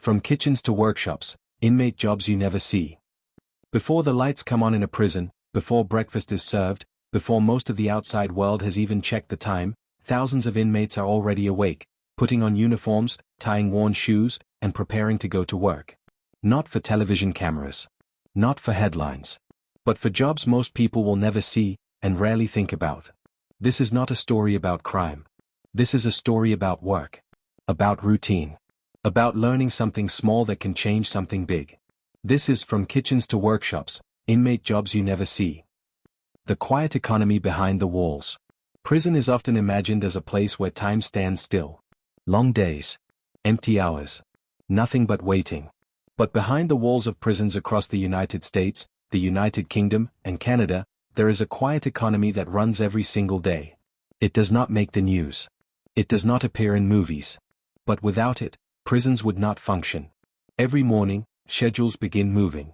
From kitchens to workshops, inmate jobs you never see. Before the lights come on in a prison, before breakfast is served, before most of the outside world has even checked the time, thousands of inmates are already awake, putting on uniforms, tying worn shoes, and preparing to go to work. Not for television cameras. Not for headlines. But for jobs most people will never see, and rarely think about. This is not a story about crime. This is a story about work. About routine. About learning something small that can change something big. This is From Kitchens to Workshops, Inmate Jobs You Never See. The quiet economy behind the walls. Prison is often imagined as a place where time stands still. Long days. Empty hours. Nothing but waiting. But behind the walls of prisons across the United States, the United Kingdom, and Canada, there is a quiet economy that runs every single day. It does not make the news. It does not appear in movies. But without it, prisons would not function. Every morning, schedules begin moving.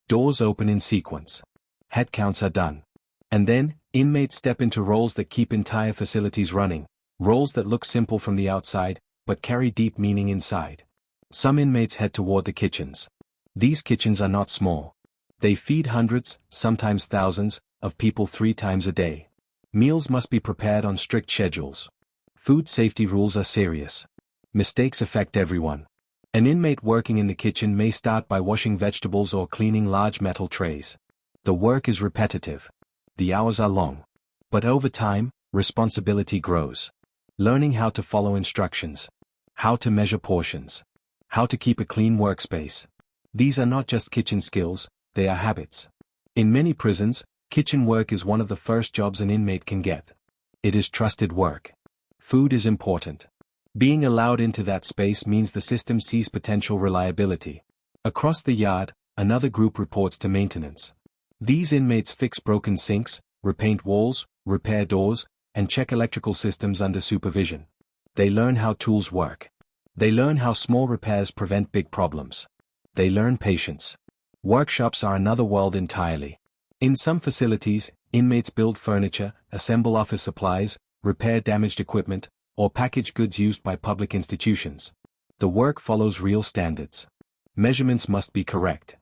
Doors open in sequence. Head counts are done. And then, inmates step into roles that keep entire facilities running, roles that look simple from the outside, but carry deep meaning inside. Some inmates head toward the kitchens. These kitchens are not small. They feed hundreds, sometimes thousands, of people 3 times a day. Meals must be prepared on strict schedules. Food safety rules are serious. Mistakes affect everyone. An inmate working in the kitchen may start by washing vegetables or cleaning large metal trays. The work is repetitive. The hours are long. But over time, responsibility grows. Learning how to follow instructions. How to measure portions. How to keep a clean workspace. These are not just kitchen skills, they are habits. In many prisons, kitchen work is one of the first jobs an inmate can get. It is trusted work. Food is important. Being allowed into that space means the system sees potential reliability. Across the yard, another group reports to maintenance. These inmates fix broken sinks, repaint walls, repair doors, and check electrical systems under supervision. They learn how tools work. They learn how small repairs prevent big problems. They learn patience. Workshops are another world entirely. In some facilities, inmates build furniture, assemble office supplies, repair damaged equipment, or package goods used by public institutions. The work follows real standards. Measurements must be correct.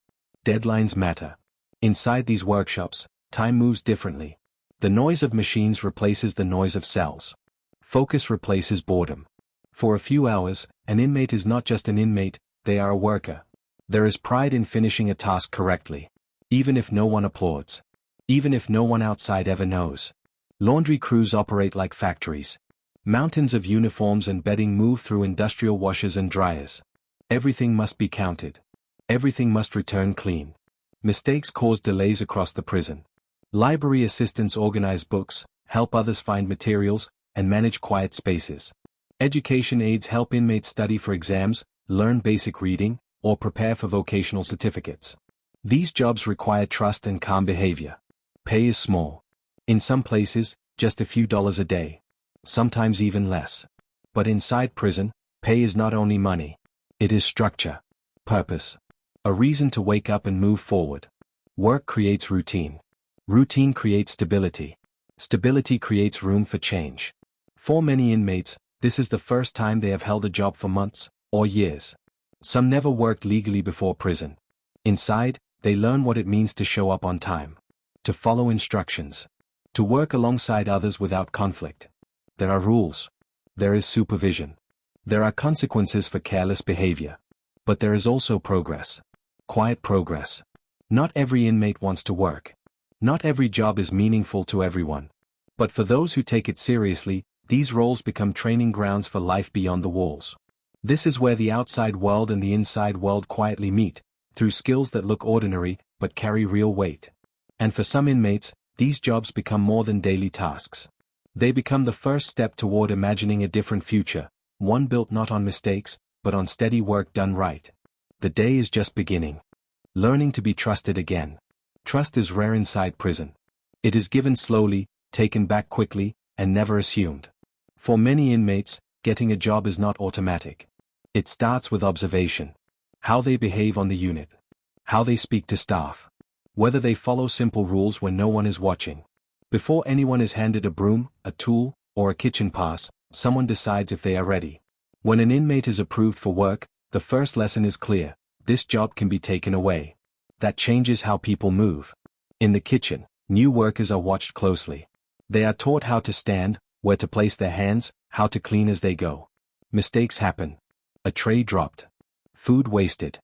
Deadlines matter. Inside these workshops, time moves differently. The noise of machines replaces the noise of cells. Focus replaces boredom. For a few hours, an inmate is not just an inmate, they are a worker. There is pride in finishing a task correctly. Even if no one applauds. Even if no one outside ever knows. Laundry crews operate like factories. Mountains of uniforms and bedding move through industrial washers and dryers. Everything must be counted. Everything must return clean. Mistakes cause delays across the prison. Library assistants organize books, help others find materials, and manage quiet spaces. Education aides help inmates study for exams, learn basic reading, or prepare for vocational certificates. These jobs require trust and calm behavior. Pay is small. In some places, just a few dollars a day. Sometimes even less. But inside prison, pay is not only money. It is structure. Purpose. A reason to wake up and move forward. Work creates routine. Routine creates stability. Stability creates room for change. For many inmates, this is the first time they have held a job for months, or years. Some never worked legally before prison. Inside, they learn what it means to show up on time. To follow instructions. To work alongside others without conflict. There are rules. There is supervision. There are consequences for careless behavior. But there is also progress. Quiet progress. Not every inmate wants to work. Not every job is meaningful to everyone. But for those who take it seriously, these roles become training grounds for life beyond the walls. This is where the outside world and the inside world quietly meet, through skills that look ordinary, but carry real weight. And for some inmates, these jobs become more than daily tasks. They become the first step toward imagining a different future, one built not on mistakes, but on steady work done right. The day is just beginning. Learning to be trusted again. Trust is rare inside prison. It is given slowly, taken back quickly, and never assumed. For many inmates, getting a job is not automatic. It starts with observation. How they behave on the unit. How they speak to staff. Whether they follow simple rules when no one is watching. Before anyone is handed a broom, a tool, or a kitchen pass, someone decides if they are ready. When an inmate is approved for work, The first lesson is clear: this job can be taken away. That changes how people move. In the kitchen, new workers are watched closely. They are taught how to stand, where to place their hands, how to clean as they go. Mistakes happen. A tray dropped. Food wasted.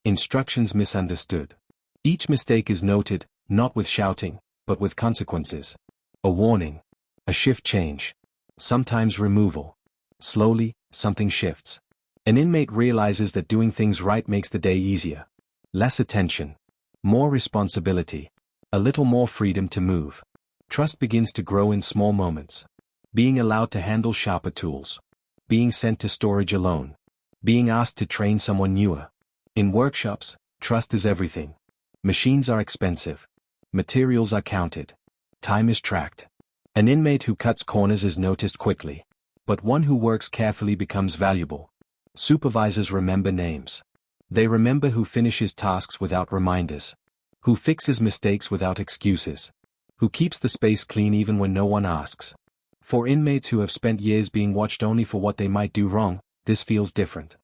Instructions misunderstood. Each mistake is noted, not with shouting, but with consequences. A warning. A shift change. Sometimes removal. Slowly, something shifts. An inmate realizes that doing things right makes the day easier. Less attention. More responsibility. A little more freedom to move. Trust begins to grow in small moments. Being allowed to handle sharper tools. Being sent to storage alone. Being asked to train someone newer. In workshops, trust is everything. Machines are expensive. Materials are counted. Time is tracked. An inmate who cuts corners is noticed quickly. But one who works carefully becomes valuable. Supervisors remember names. They remember who finishes tasks without reminders. Who fixes mistakes without excuses. Who keeps the space clean even when no one asks. For inmates who have spent years being watched only for what they might do wrong, this feels different.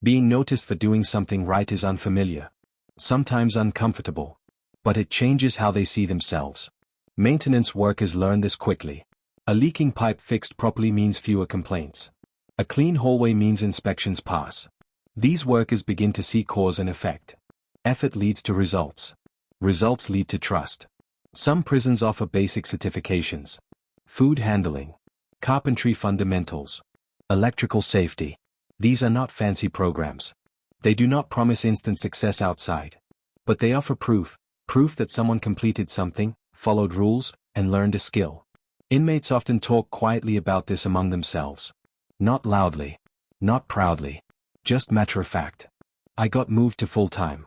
Being noticed for doing something right is unfamiliar. Sometimes uncomfortable. But it changes how they see themselves. Maintenance workers learn this quickly. A leaking pipe fixed properly means fewer complaints. A clean hallway means inspections pass. These workers begin to see cause and effect. Effort leads to results. Results lead to trust. Some prisons offer basic certifications. Food handling. Carpentry fundamentals. Electrical safety. These are not fancy programs. They do not promise instant success outside. But they offer proof that someone completed something, followed rules, and learned a skill. Inmates often talk quietly about this among themselves. Not loudly. Not proudly. Just matter of fact. I got moved to full-time.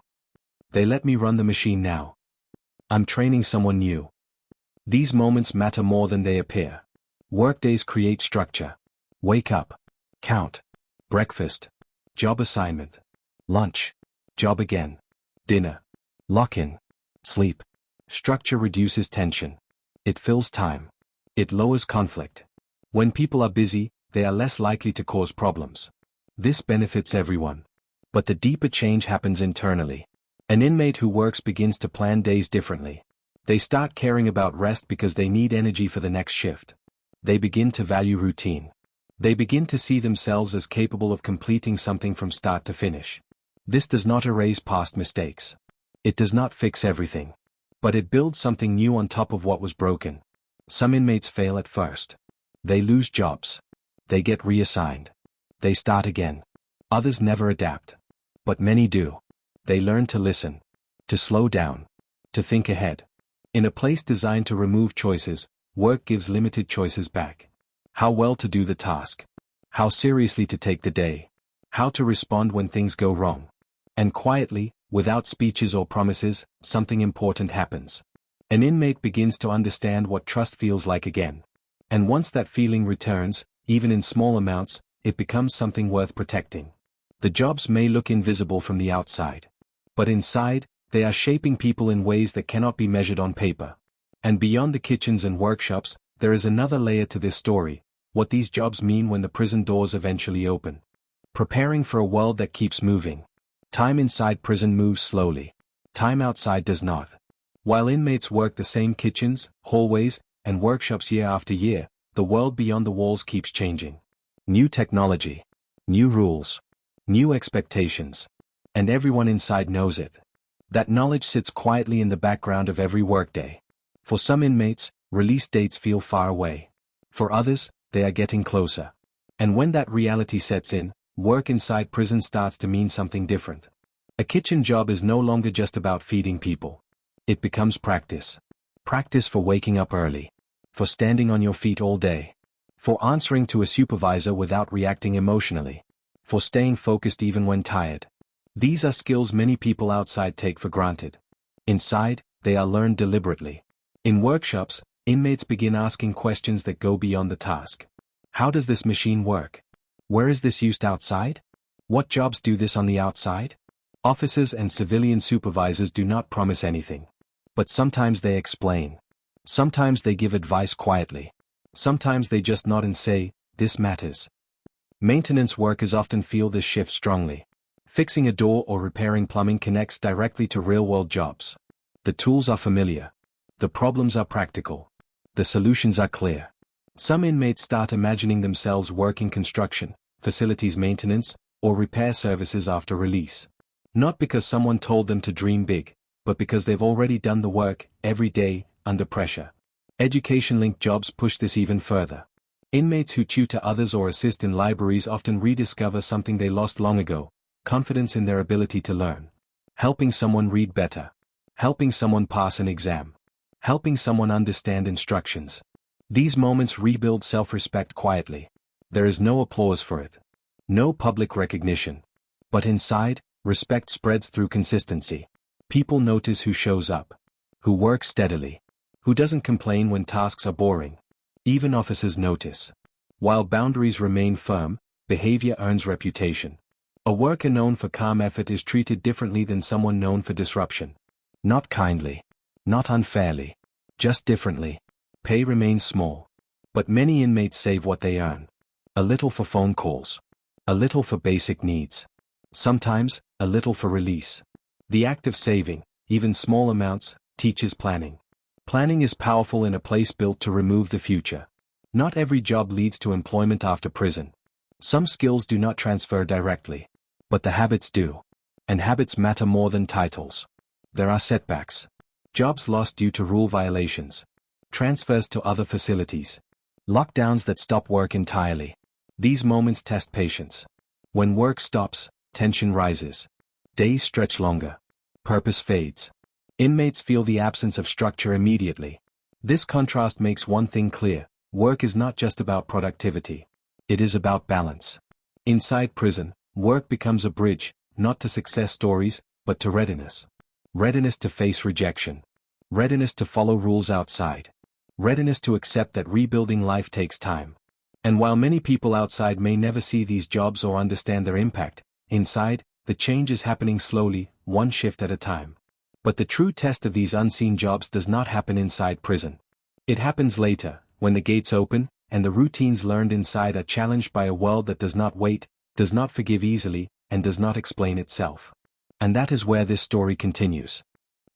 They let me run the machine now. I'm training someone new. These moments matter more than they appear. Workdays create structure. Wake up. Count. Breakfast. Job assignment. Lunch. Job again. Dinner. Lock-in. Sleep. Structure reduces tension. It fills time. It lowers conflict. When people are busy, they are less likely to cause problems. This benefits everyone. But the deeper change happens internally. An inmate who works begins to plan days differently. They start caring about rest because they need energy for the next shift. They begin to value routine. They begin to see themselves as capable of completing something from start to finish. This does not erase past mistakes. It does not fix everything. But it builds something new on top of what was broken. Some inmates fail at first. They lose jobs. They get reassigned. They start again. Others never adapt. But many do. They learn to listen. To slow down. To think ahead. In a place designed to remove choices, work gives limited choices back. How well to do the task. How seriously to take the day. How to respond when things go wrong. And quietly, without speeches or promises, something important happens. An inmate begins to understand what trust feels like again. And once that feeling returns, even in small amounts, it becomes something worth protecting. The jobs may look invisible from the outside. But inside, they are shaping people in ways that cannot be measured on paper. And beyond the kitchens and workshops, there is another layer to this story: what these jobs mean when the prison doors eventually open. Preparing for a world that keeps moving. Time inside prison moves slowly. Time outside does not. While inmates work the same kitchens, hallways, and workshops year after year, the world beyond the walls keeps changing. New technology. New rules. New expectations. And everyone inside knows it. That knowledge sits quietly in the background of every workday. For some inmates, release dates feel far away. For others, they are getting closer. And when that reality sets in, work inside prison starts to mean something different. A kitchen job is no longer just about feeding people. It becomes practice. Practice for waking up early. For standing on your feet all day. For answering to a supervisor without reacting emotionally. For staying focused even when tired. These are skills many people outside take for granted. Inside, they are learned deliberately. In workshops, inmates begin asking questions that go beyond the task. How does this machine work? Where is this used outside? What jobs do this on the outside? Officers and civilian supervisors do not promise anything. But sometimes they explain. Sometimes they give advice quietly. Sometimes they just nod and say, "This matters." Maintenance workers often feel this shift strongly. Fixing a door or repairing plumbing connects directly to real-world jobs. The tools are familiar. The problems are practical. The solutions are clear. Some inmates start imagining themselves working construction, facilities maintenance, or repair services after release. Not because someone told them to dream big, but because they've already done the work, every day, under pressure. Education-linked jobs push this even further. Inmates who tutor others or assist in libraries often rediscover something they lost long ago: confidence in their ability to learn. Helping someone read better. Helping someone pass an exam. Helping someone understand instructions. These moments rebuild self-respect quietly. There is no applause for it. No public recognition. But inside, respect spreads through consistency. People notice who shows up. Who works steadily. Who doesn't complain when tasks are boring. Even officers notice. While boundaries remain firm, behavior earns reputation. A worker known for calm effort is treated differently than someone known for disruption. Not kindly. Not unfairly. Just differently. Pay remains small. But many inmates save what they earn. A little for phone calls. A little for basic needs. Sometimes, a little for release. The act of saving, even small amounts, teaches planning. Planning is powerful in a place built to remove the future. Not every job leads to employment after prison. Some skills do not transfer directly. But the habits do. And habits matter more than titles. There are setbacks. Jobs lost due to rule violations. Transfers to other facilities. Lockdowns that stop work entirely. These moments test patience. When work stops, tension rises. Days stretch longer. Purpose fades. Inmates feel the absence of structure immediately. This contrast makes one thing clear: work is not just about productivity. It is about balance. Inside prison, work becomes a bridge, not to success stories, but to readiness. Readiness to face rejection. Readiness to follow rules outside. Readiness to accept that rebuilding life takes time. And while many people outside may never see these jobs or understand their impact, inside, the change is happening slowly, one shift at a time. But the true test of these unseen jobs does not happen inside prison. It happens later, when the gates open, and the routines learned inside are challenged by a world that does not wait, does not forgive easily, and does not explain itself. And that is where this story continues.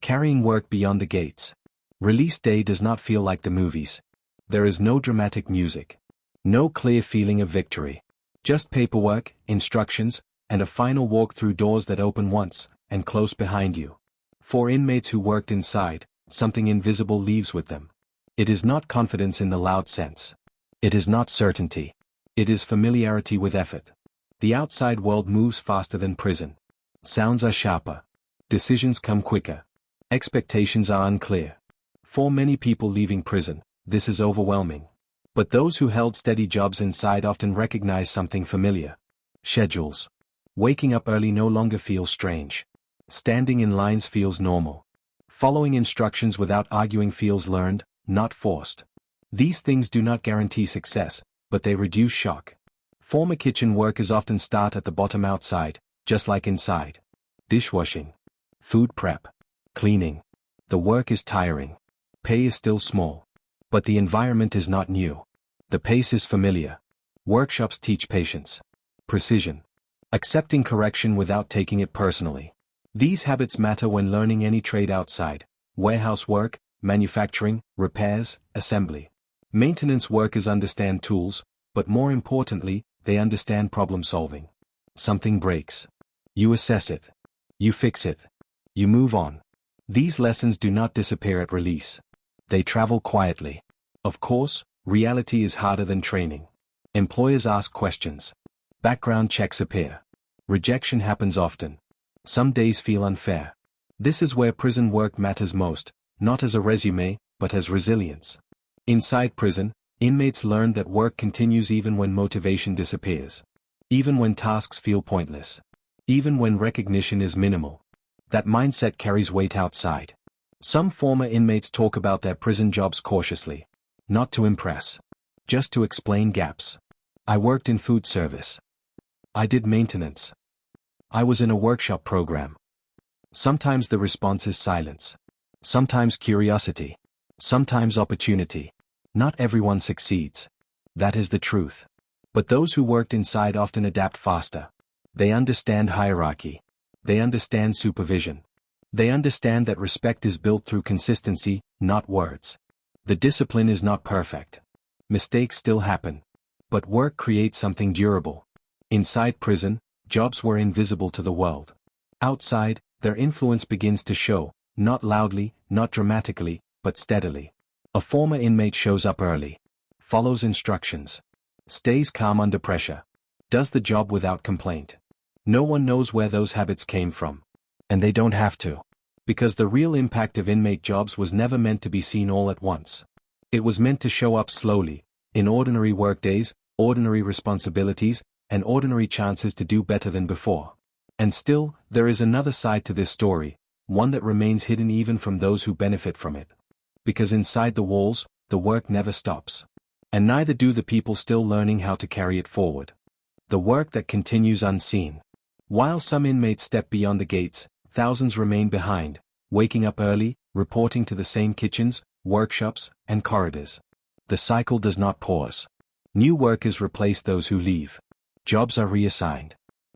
Carrying work beyond the gates. Release day does not feel like the movies. There is no dramatic music. No clear feeling of victory. Just paperwork, instructions, and a final walk through doors that open once, and close behind you. For inmates who worked inside, something invisible leaves with them. It is not confidence in the loud sense. It is not certainty. It is familiarity with effort. The outside world moves faster than prison. Sounds are sharper. Decisions come quicker. Expectations are unclear. For many people leaving prison, this is overwhelming. But those who held steady jobs inside often recognize something familiar. Schedules. Waking up early no longer feels strange. Standing in lines feels normal. Following instructions without arguing feels learned, not forced. These things do not guarantee success, but they reduce shock. Former kitchen workers often start at the bottom outside, just like inside. Dishwashing. Food prep. Cleaning. The work is tiring. Pay is still small. But the environment is not new. The pace is familiar. Workshops teach patience. Precision. Accepting correction without taking it personally. These habits matter when learning any trade outside: warehouse work, manufacturing, repairs, assembly. Maintenance workers understand tools, but more importantly, they understand problem solving. Something breaks. You assess it. You fix it. You move on. These lessons do not disappear at release. They travel quietly. Of course, reality is harder than training. Employers ask questions. Background checks appear. Rejection happens often. Some days feel unfair. This is where prison work matters most, not as a resume, but as resilience. Inside prison, inmates learn that work continues even when motivation disappears. Even when tasks feel pointless. Even when recognition is minimal. That mindset carries weight outside. Some former inmates talk about their prison jobs cautiously. Not to impress. Just to explain gaps. I worked in food service. I did maintenance. I was in a workshop program. Sometimes the response is silence. Sometimes curiosity. Sometimes opportunity. Not everyone succeeds. That is the truth. But those who worked inside often adapt faster. They understand hierarchy. They understand supervision. They understand that respect is built through consistency, not words. The discipline is not perfect. Mistakes still happen. But work creates something durable. Inside prison, jobs were invisible to the world. Outside, their influence begins to show, not loudly, not dramatically, but steadily. A former inmate shows up early. Follows instructions. Stays calm under pressure. Does the job without complaint. No one knows where those habits came from. And they don't have to. Because the real impact of inmate jobs was never meant to be seen all at once. It was meant to show up slowly, in ordinary workdays, ordinary responsibilities, and ordinary chances to do better than before. And still, there is another side to this story, one that remains hidden even from those who benefit from it. Because inside the walls, the work never stops. And neither do the people still learning how to carry it forward. The work that continues unseen. While some inmates step beyond the gates, thousands remain behind, waking up early, reporting to the same kitchens, workshops, and corridors. The cycle does not pause. New workers replace those who leave. Jobs are reassigned.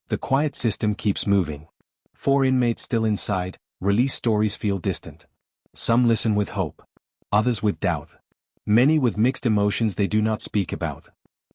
The quiet system keeps moving. 4 inmates still inside, release stories feel distant. Some listen with hope. Others with doubt. Many with mixed emotions they do not speak about.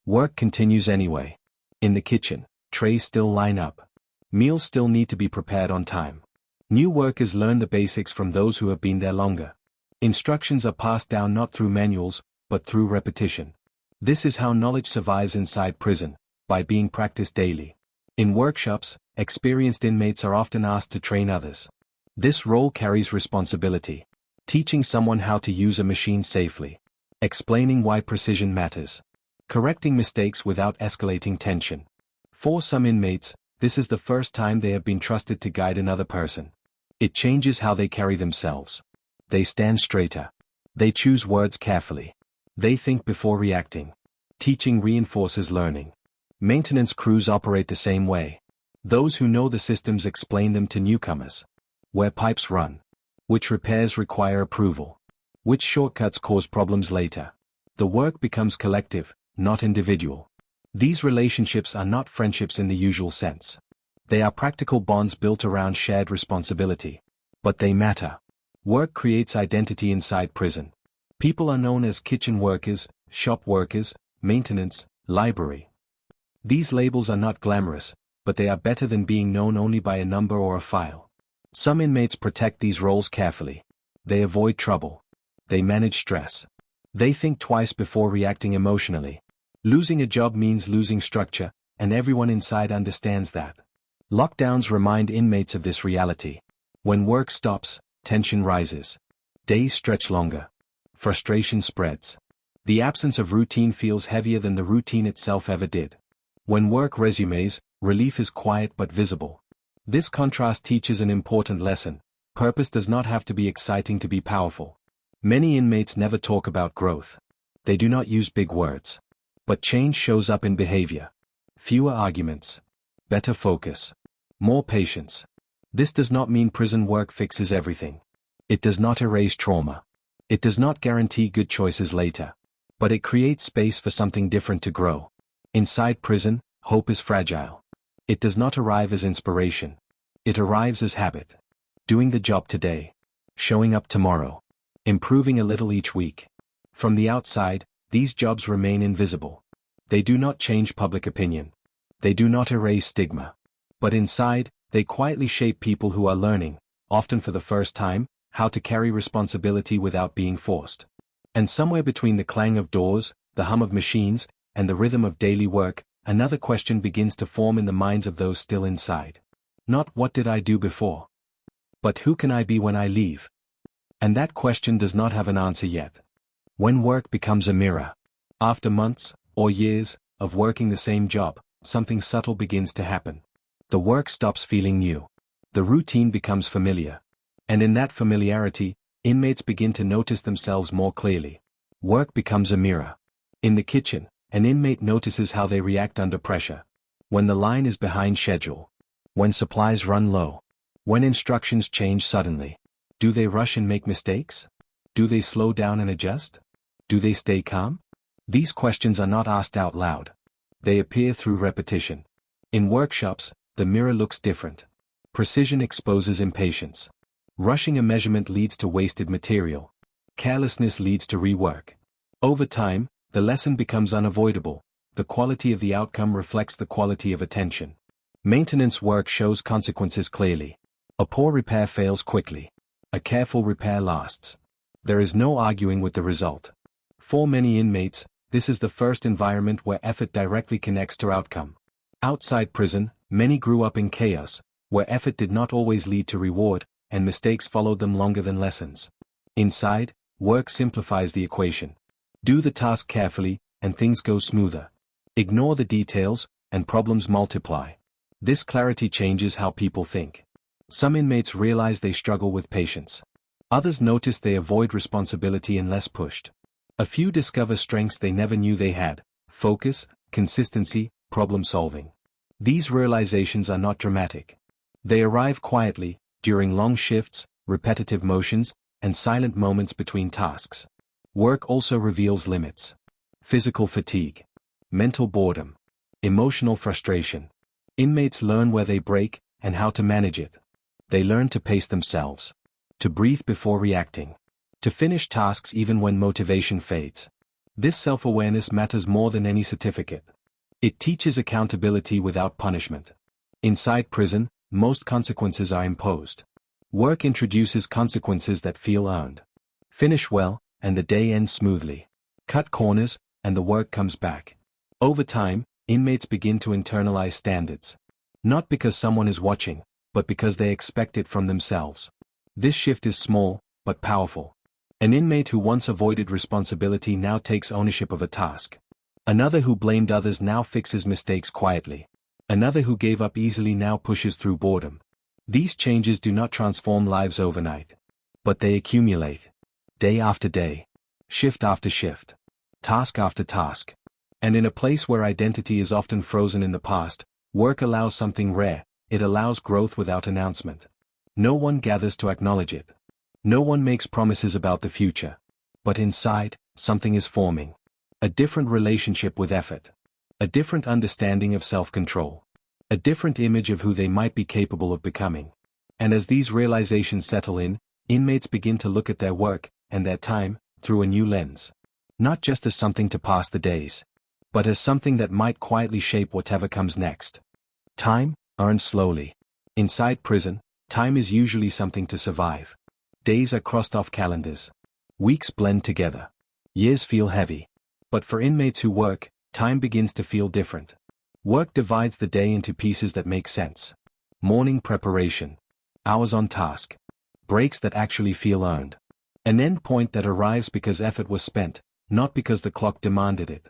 Work continues anyway. In the kitchen, trays still line up. Meals still need to be prepared on time. New workers learn the basics from those who have been there longer. Instructions are passed down not through manuals, but through repetition. This is how knowledge survives inside prison, by being practiced daily. In workshops, experienced inmates are often asked to train others. This role carries responsibility. Teaching someone how to use a machine safely. Explaining why precision matters. Correcting mistakes without escalating tension. For some inmates, this is the first time they have been trusted to guide another person. It changes how they carry themselves. They stand straighter. They choose words carefully. They think before reacting. Teaching reinforces learning. Maintenance crews operate the same way. Those who know the systems explain them to newcomers. Where pipes run. Which repairs require approval. Which shortcuts cause problems later. The work becomes collective, not individual. These relationships are not friendships in the usual sense. They are practical bonds built around shared responsibility. But they matter. Work creates identity inside prison. People are known as kitchen workers, shop workers, maintenance, library. These labels are not glamorous, but they are better than being known only by a number or a file. Some inmates protect these roles carefully. They avoid trouble. They manage stress. They think twice before reacting emotionally. Losing a job means losing structure, and everyone inside understands that. Lockdowns remind inmates of this reality. When work stops, tension rises. Days stretch longer. Frustration spreads. The absence of routine feels heavier than the routine itself ever did. When work resumes, relief is quiet but visible. This contrast teaches an important lesson. Purpose does not have to be exciting to be powerful. Many inmates never talk about growth. They do not use big words. But change shows up in behavior. Fewer arguments. Better focus. More patience. This does not mean prison work fixes everything. It does not erase trauma. It does not guarantee good choices later. But it creates space for something different to grow. Inside prison, hope is fragile. It does not arrive as inspiration. It arrives as habit. Doing the job today. Showing up tomorrow. Improving a little each week. From the outside, these jobs remain invisible. They do not change public opinion. They do not erase stigma. But inside, they quietly shape people who are learning, often for the first time, how to carry responsibility without being forced. And somewhere between the clang of doors, the hum of machines, and the rhythm of daily work, another question begins to form in the minds of those still inside. Not what did I do before? But who can I be when I leave? And that question does not have an answer yet. When work becomes a mirror. After months, or years, of working the same job, something subtle begins to happen. The work stops feeling new. The routine becomes familiar. And in that familiarity, inmates begin to notice themselves more clearly. Work becomes a mirror. In the kitchen, an inmate notices how they react under pressure. When the line is behind schedule. When supplies run low. When instructions change suddenly. Do they rush and make mistakes? Do they slow down and adjust? Do they stay calm? These questions are not asked out loud. They appear through repetition. In workshops, the mirror looks different. Precision exposes impatience. Rushing a measurement leads to wasted material. Carelessness leads to rework. Over time, the lesson becomes unavoidable. The quality of the outcome reflects the quality of attention. Maintenance work shows consequences clearly. A poor repair fails quickly. A careful repair lasts. There is no arguing with the result. For many inmates, this is the first environment where effort directly connects to outcome. Outside prison, many grew up in chaos, where effort did not always lead to reward, and mistakes followed them longer than lessons. Inside, work simplifies the equation. Do the task carefully, and things go smoother. Ignore the details, and problems multiply. This clarity changes how people think. Some inmates realize they struggle with patience. Others notice they avoid responsibility unless pushed. A few discover strengths they never knew they had: focus, consistency, problem solving. These realizations are not dramatic. They arrive quietly, during long shifts, repetitive motions, and silent moments between tasks. Work also reveals limits. Physical fatigue. Mental boredom. Emotional frustration. Inmates learn where they break, and how to manage it. They learn to pace themselves. To breathe before reacting. To finish tasks even when motivation fades. This self-awareness matters more than any certificate. It teaches accountability without punishment. Inside prison, most consequences are imposed. Work introduces consequences that feel earned. Finish well, and the day ends smoothly. Cut corners, and the work comes back. Over time, inmates begin to internalize standards. Not because someone is watching, but because they expect it from themselves. This shift is small, but powerful. An inmate who once avoided responsibility now takes ownership of a task. Another who blamed others now fixes mistakes quietly. Another who gave up easily now pushes through boredom. These changes do not transform lives overnight. But they accumulate. Day after day. Shift after shift. Task after task. And in a place where identity is often frozen in the past, work allows something rare. It allows growth without announcement. No one gathers to acknowledge it. No one makes promises about the future. But inside, something is forming. A different relationship with effort. A different understanding of self-control. A different image of who they might be capable of becoming. And as these realizations settle in, inmates begin to look at their work, and their time, through a new lens. Not just as something to pass the days, but as something that might quietly shape whatever comes next. Time, earned slowly. Inside prison, time is usually something to survive. Days are crossed off calendars. Weeks blend together. Years feel heavy. But for inmates who work, time begins to feel different. Work divides the day into pieces that make sense. Morning preparation. Hours on task. Breaks that actually feel earned. An end point that arrives because effort was spent, not because the clock demanded it.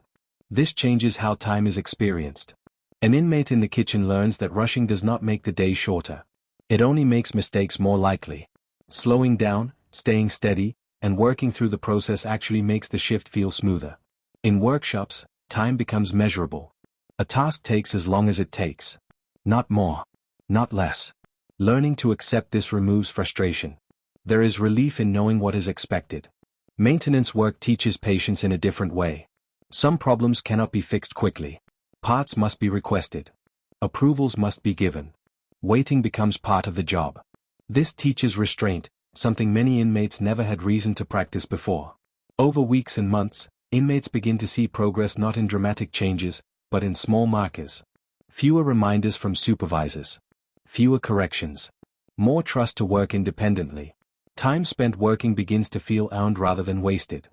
This changes how time is experienced. An inmate in the kitchen learns that rushing does not make the day shorter. It only makes mistakes more likely. Slowing down, staying steady, and working through the process actually makes the shift feel smoother. In workshops, time becomes measurable. A task takes as long as it takes. Not more. Not less. Learning to accept this removes frustration. There is relief in knowing what is expected. Maintenance work teaches patience in a different way. Some problems cannot be fixed quickly. Parts must be requested. Approvals must be given. Waiting becomes part of the job. This teaches restraint, something many inmates never had reason to practice before. Over weeks and months, inmates begin to see progress not in dramatic changes, but in small markers. Fewer reminders from supervisors. Fewer corrections. More trust to work independently. Time spent working begins to feel earned rather than wasted.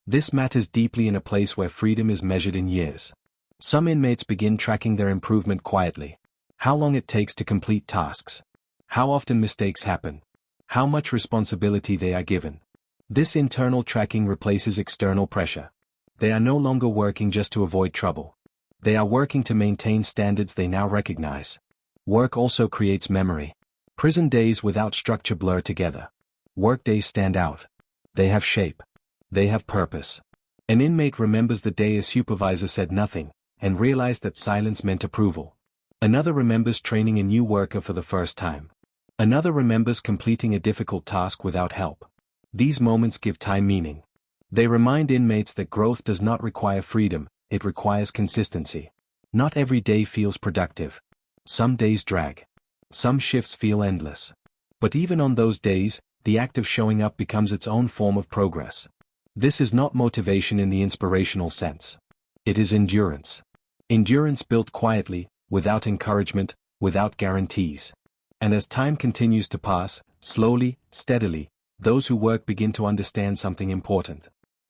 This matters deeply in a place where freedom is measured in years. Some inmates begin tracking their improvement quietly. How long it takes to complete tasks. How often mistakes happen. How much responsibility they are given. This internal tracking replaces external pressure. They are no longer working just to avoid trouble. They are working to maintain standards they now recognize. Work also creates memory. Prison days without structure blur together. Work days stand out. They have shape. They have purpose. An inmate remembers the day a supervisor said nothing, and realized that silence meant approval. Another remembers training a new worker for the first time. Another remembers completing a difficult task without help. These moments give time meaning. They remind inmates that growth does not require freedom, it requires consistency. Not every day feels productive. Some days drag. Some shifts feel endless. But even on those days, the act of showing up becomes its own form of progress. This is not motivation in the inspirational sense. It is endurance. Endurance built quietly, without encouragement, without guarantees. And as time continues to pass, slowly, steadily, those who work begin to understand something important.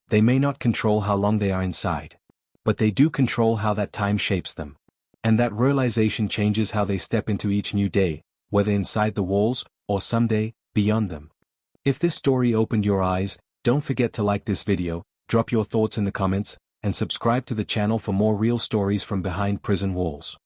They may not control how long they are inside, but they do control how that time shapes them. And that realization changes how they step into each new day, whether inside the walls, or someday, beyond them. If this story opened your eyes, don't forget to like this video, drop your thoughts in the comments, and subscribe to the channel for more real stories from behind prison walls.